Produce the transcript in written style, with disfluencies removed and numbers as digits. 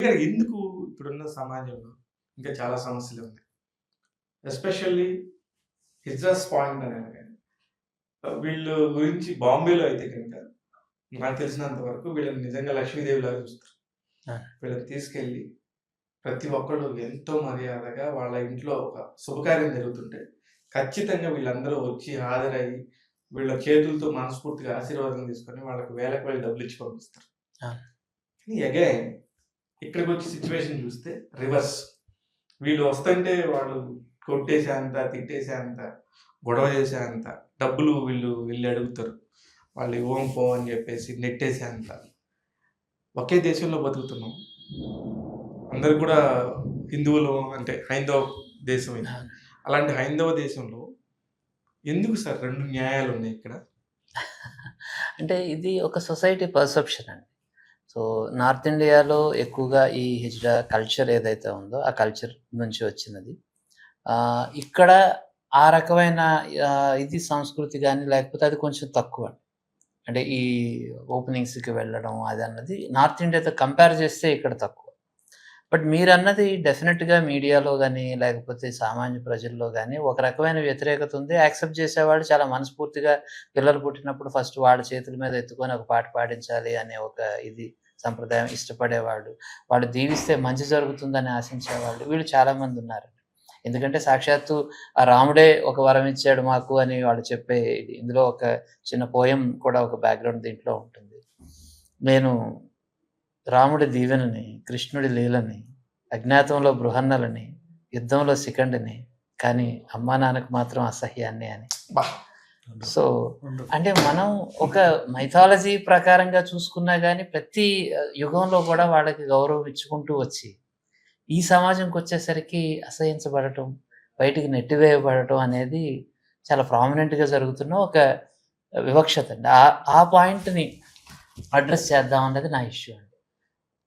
ఇక్కడ ఎందుకు ఇప్పుడున్న సమాజంలో ఇంకా చాలా సమస్యలు ఉన్నాయి. ఎస్పెషల్లీ హిజ్రాస్ పాయింట్ అనేది కానీ వీళ్ళు గురించి బాంబేలో అయితే కనుక నాకు తెలిసినంత వరకు వీళ్ళని నిజంగా లక్ష్మీదేవి లాగా చూస్తారు. వీళ్ళని తీసుకెళ్ళి ప్రతి ఒక్కళ్ళు ఎంతో మర్యాదగా వాళ్ళ ఇంట్లో ఒక శుభకార్యం జరుగుతుంటే ఖచ్చితంగా వీళ్ళందరూ వచ్చి హాజరయ్యి వీళ్ళ చేతులతో మనస్ఫూర్తిగా ఆశీర్వాదం తీసుకొని వాళ్ళకి వేలకు వేలు డబ్బులు ఇచ్చి పంపిస్తారు. కానీ అగైన్ ఇక్కడికి వచ్చి సిచ్యువేషన్ చూస్తే రివర్స్. వీళ్ళు వస్తుంటే వాళ్ళు కొట్టేసేంత, తిట్టేసేంత, గొడవ చేసేంత డబ్బులు వీళ్ళు అడుగుతారు. వాళ్ళు ఇవ్వం పో అని చెప్పేసి నెట్టేసేంత. ఒకే దేశంలో బతుకుతున్నాం, అందరు కూడా హిందువులు, అంటే హైందవ దేశం ఇది. అలాంటి హైందవ దేశంలో ఎందుకు సార్ రెండు న్యాయాలు ఉన్నాయి ఇక్కడ? అంటే ఇది ఒక సొసైటీ పర్సెప్షన్ అండి. సో నార్త్ ఇండియాలో ఎక్కువగా ఈ హిజ్రా కల్చర్ ఏదైతే ఉందో ఆ కల్చర్ నుంచి వచ్చినది. ఇక్కడ ఆ రకమైన ఇది సంస్కృతి కానీ లేకపోతే అది కొంచెం తక్కువ. అంటే ఈ ఓపెనింగ్స్కి వెళ్ళడం అది అన్నది నార్త్ ఇండియాతో కంపేర్ చేస్తే ఇక్కడ తక్కువ. బట్ మీరన్నది డెఫినెట్గా మీడియాలో కానీ లేకపోతే సామాన్య ప్రజల్లో కానీ ఒక రకమైన వ్యతిరేకత ఉంది. యాక్సెప్ట్ చేసేవాళ్ళు చాలా మనస్ఫూర్తిగా పిల్లలు పుట్టినప్పుడు ఫస్ట్ వాళ్ళ చేతుల మీద ఎత్తుకొని ఒక పాట పాడించాలి అనే ఒక ఇది సంప్రదాయం ఇష్టపడేవాళ్ళు, వాళ్ళు దీవిస్తే మంచి జరుగుతుందని ఆశించేవాళ్ళు వీళ్ళు చాలామంది ఉన్నారు. ఎందుకంటే సాక్షాత్తు ఆ రాముడే ఒక వరం ఇచ్చాడు మాకు అని వాళ్ళు చెప్పే ఇది. ఇందులో ఒక చిన్న పోయం కూడా ఒక బ్యాక్గ్రౌండ్ దీంట్లో ఉంటుంది. నేను రాముడి దీవెనని, కృష్ణుడి లీలని, అజ్ఞాతంలో బృహన్నలని, యుద్ధంలో శిఖండిని, కానీ అమ్మా నాన్నకు మాత్రం అసహ్యాన్ని అని. సో అంటే మనం ఒక మైథాలజీ ప్రకారంగా చూసుకున్నా కానీ ప్రతి యుగంలో కూడా వాళ్ళకి గౌరవం ఇచ్చుకుంటూ వచ్చి ఈ సమాజంకి వచ్చేసరికి అసహించబడటం, బయటికి నెట్టివేయబడటం అనేది చాలా ప్రామినెంట్గా జరుగుతున్న ఒక వివక్షత అండి. ఆ పాయింట్ని అడ్రస్ చేద్దాం అన్నది నా ఇష్యూ అండి.